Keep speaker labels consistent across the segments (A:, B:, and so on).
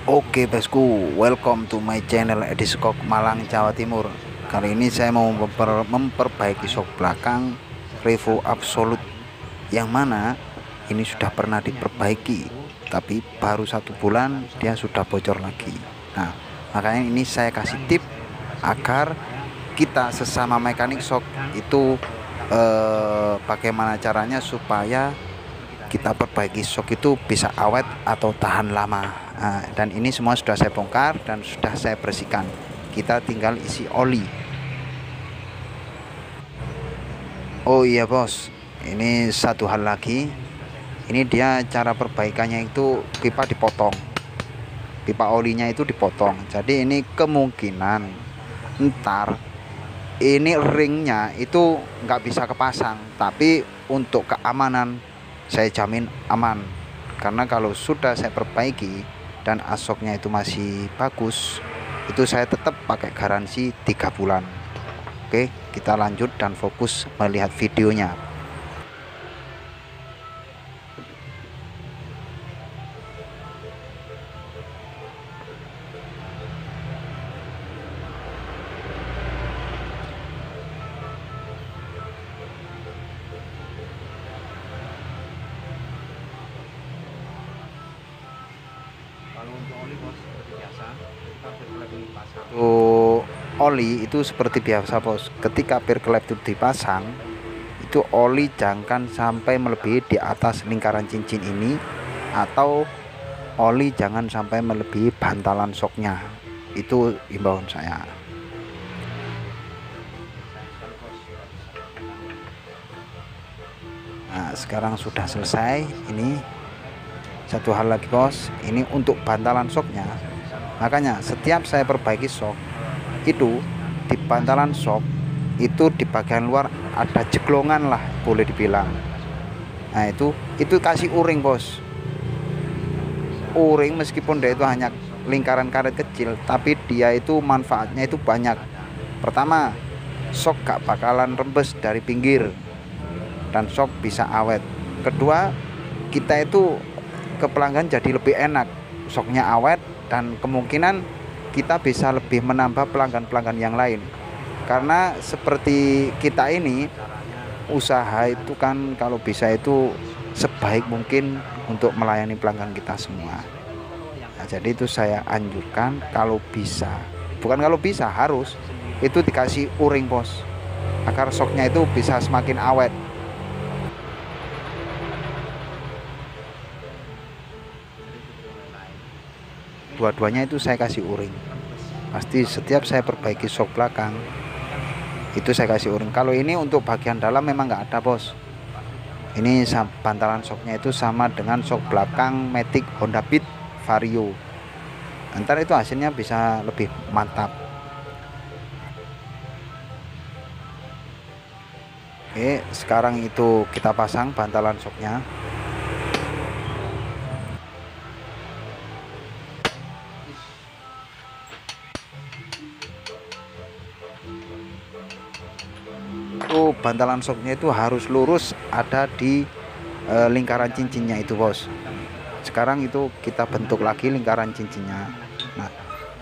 A: Oke bosku, welcome to my channel Ediskok Malang, Jawa Timur. Kali ini saya mau memperbaiki shock belakang Revo Absolute, yang mana ini sudah pernah diperbaiki, tapi baru 1 bulan dia sudah bocor lagi. Nah, makanya ini saya kasih tip agar kita sesama mekanik shock itu bagaimana caranya supaya kita perbaiki shock itu bisa awet atau tahan lama. Dan ini semua sudah saya bongkar dan sudah saya bersihkan. Kita tinggal isi oli. Oh iya bos, ini satu hal lagi. Ini dia cara perbaikannya itu pipa dipotong, pipa olinya itu dipotong. Jadi ini kemungkinan ntar ini ringnya itu nggak bisa kepasang, tapi untuk keamanan saya jamin aman, karena kalau sudah saya perbaiki dan asoknya itu masih bagus, itu saya tetap pakai garansi 3 bulan. Oke, kita lanjut dan fokus melihat videonya. Kalau untuk oli bos seperti biasa, kita perklep dipasang. Untuk oli itu seperti biasa bos, ketika perklep itu dipasang, itu oli jangan sampai melebihi di atas lingkaran cincin ini, atau oli jangan sampai melebihi bantalan shocknya. Itu imbauan saya. Nah, sekarang sudah selesai. Ini satu hal lagi bos, ini untuk bantalan shocknya. Makanya setiap saya perbaiki shock itu, di bantalan shock itu di bagian luar ada jeglongan lah, boleh dibilang. Nah itu kasih o-ring bos. O-ring meskipun dia itu hanya lingkaran karet kecil, tapi dia itu manfaatnya itu banyak. Pertama, shock gak bakalan rembes dari pinggir dan shock bisa awet. Kedua, kita itu ke pelanggan jadi lebih enak, shocknya awet, dan kemungkinan kita bisa lebih menambah pelanggan-pelanggan yang lain. Karena seperti kita ini, usaha itu kan kalau bisa itu sebaik mungkin untuk melayani pelanggan kita semua. Nah, jadi itu saya anjurkan kalau bisa, bukan kalau bisa, harus itu dikasih o-ring bos, agar shocknya itu bisa semakin awet. Dua-duanya itu saya kasih o-ring. Pasti setiap saya perbaiki shock belakang itu saya kasih o-ring. Kalau ini untuk bagian dalam memang nggak ada bos. Ini bantalan shocknya itu sama dengan shock belakang Matic Honda Beat Vario. Ntar itu hasilnya bisa lebih mantap. Oke, sekarang itu kita pasang bantalan shocknya. Itu bantalan shocknya itu harus lurus ada di lingkaran cincinnya itu bos. Sekarang itu kita bentuk lagi lingkaran cincinnya. Nah,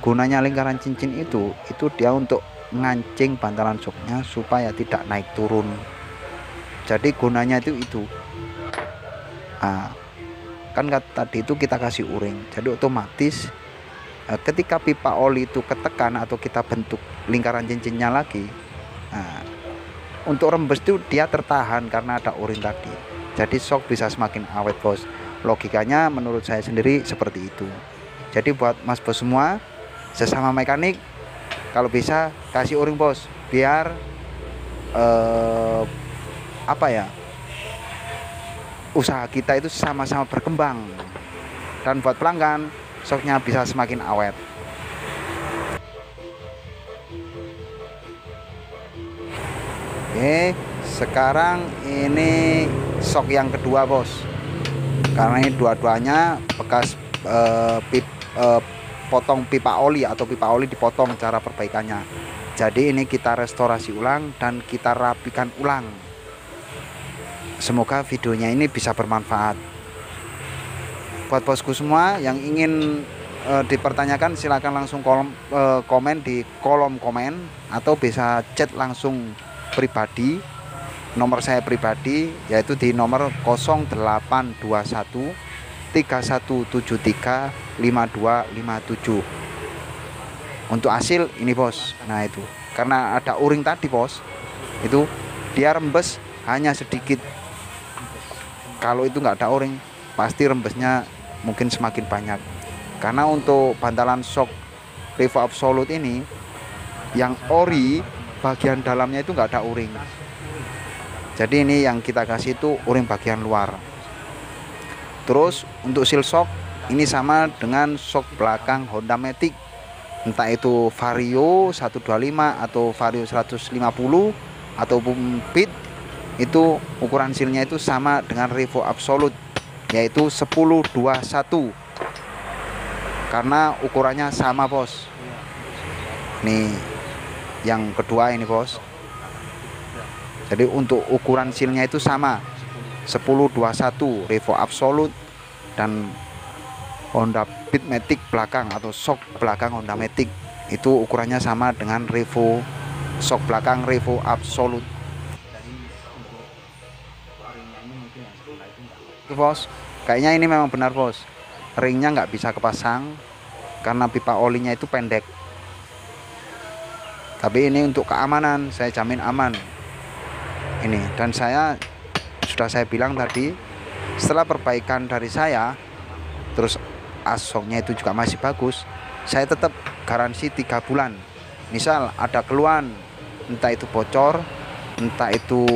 A: gunanya lingkaran cincin itu dia untuk ngancing bantalan shocknya supaya tidak naik turun. Jadi gunanya itu nah, kan tadi itu kita kasih o-ring, jadi otomatis ketika pipa oli itu ketekan atau kita bentuk lingkaran cincinnya lagi, nah, untuk rembes itu dia tertahan karena ada o-ring tadi. Jadi shock bisa semakin awet bos. Logikanya menurut saya sendiri seperti itu. Jadi buat mas bos semua, sesama mekanik, kalau bisa kasih o-ring bos, biar usaha kita itu sama-sama berkembang, dan buat pelanggan shocknya bisa semakin awet. Oke, sekarang ini shock yang kedua bos, karena ini dua-duanya bekas potong pipa oli atau pipa oli dipotong cara perbaikannya. Jadi ini kita restorasi ulang dan kita rapikan ulang. Semoga videonya ini bisa bermanfaat buat bosku semua yang ingin dipertanyakan silakan langsung komen di kolom komen, atau bisa chat langsung pribadi, nomor saya pribadi yaitu di nomor 0821 3173 5257. Untuk hasil ini bos, nah itu karena ada uring tadi bos, itu dia rembes hanya sedikit. Kalau itu nggak ada uring pasti rembesnya mungkin semakin banyak, karena untuk bantalan shock Revo Absolute ini yang ori bagian dalamnya itu nggak ada uring. Jadi ini yang kita kasih itu uring bagian luar. Terus untuk seal shock ini sama dengan shock belakang Honda Matic, entah itu Vario 125 atau Vario 150 ataupun Beat, itu ukuran sealnya itu sama dengan Revo Absolute, yaitu 1021, karena ukurannya sama bos. Nih yang kedua ini bos, jadi untuk ukuran sealnya itu sama 1021 Revo Absolute, dan Honda Beat Matic belakang atau shock belakang Honda Matic itu ukurannya sama dengan Revo shock belakang Revo Absolute. Itu bos, kayaknya ini memang benar bos, ringnya nggak bisa kepasang karena pipa olinya itu pendek. Tapi ini untuk keamanan, saya jamin aman ini. Dan sudah saya bilang tadi, setelah perbaikan dari saya, terus asoknya itu juga masih bagus, saya tetap garansi 3 bulan. Misal ada keluhan, entah itu bocor, entah itu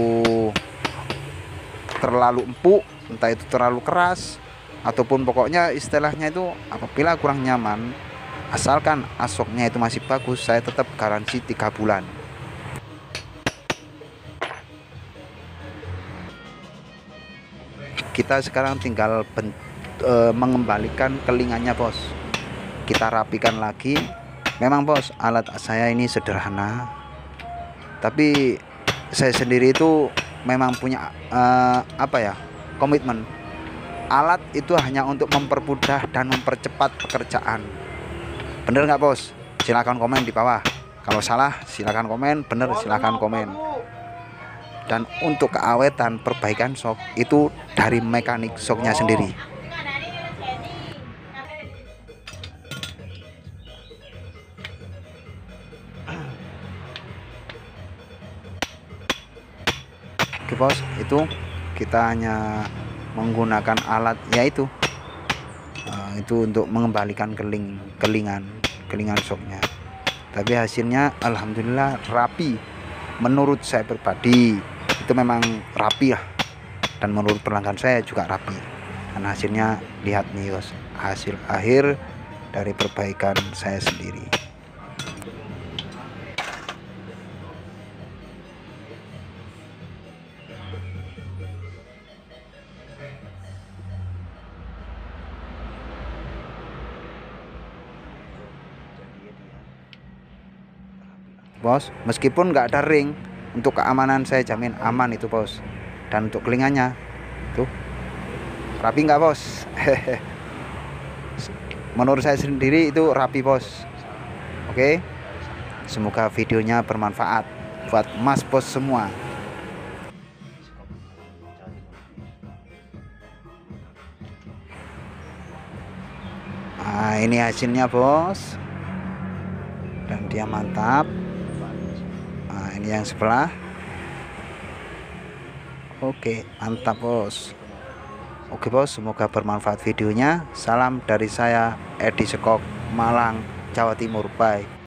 A: terlalu empuk, entah itu terlalu keras, ataupun pokoknya istilahnya itu apabila kurang nyaman, asalkan asoknya itu masih bagus, saya tetap garansi 3 bulan. Kita sekarang tinggal mengembalikan kelingannya bos, kita rapikan lagi. Memang bos, alat saya ini sederhana, tapi saya sendiri itu memang punya komitmen. Alat itu hanya untuk mempermudah dan mempercepat pekerjaan. Bener nggak bos? Silahkan komen di bawah. Kalau salah silahkan komen, bener silahkan komen. Dan untuk keawetan perbaikan shock itu dari mekanik shocknya sendiri. Oke bos, itu kita hanya menggunakan alat yaitu itu untuk mengembalikan kelingan shocknya. Tapi hasilnya alhamdulillah rapi. Menurut saya pribadi itu memang rapi lah, dan menurut pelanggan saya juga rapi. Dan hasilnya lihat nih bos, hasil akhir dari perbaikan saya sendiri. Bos, meskipun nggak ada ring, untuk keamanan saya jamin aman itu bos. Dan untuk kelingannya tuh rapi nggak bos? Menurut saya sendiri itu rapi bos. Oke, semoga videonya bermanfaat buat mas bos semua. Nah ini hasilnya bos, dan dia mantap. Nah ini yang sebelah. Oke mantap bos. Oke bos, semoga bermanfaat videonya. Salam dari saya Edi Sekok, Malang, Jawa Timur. Bye.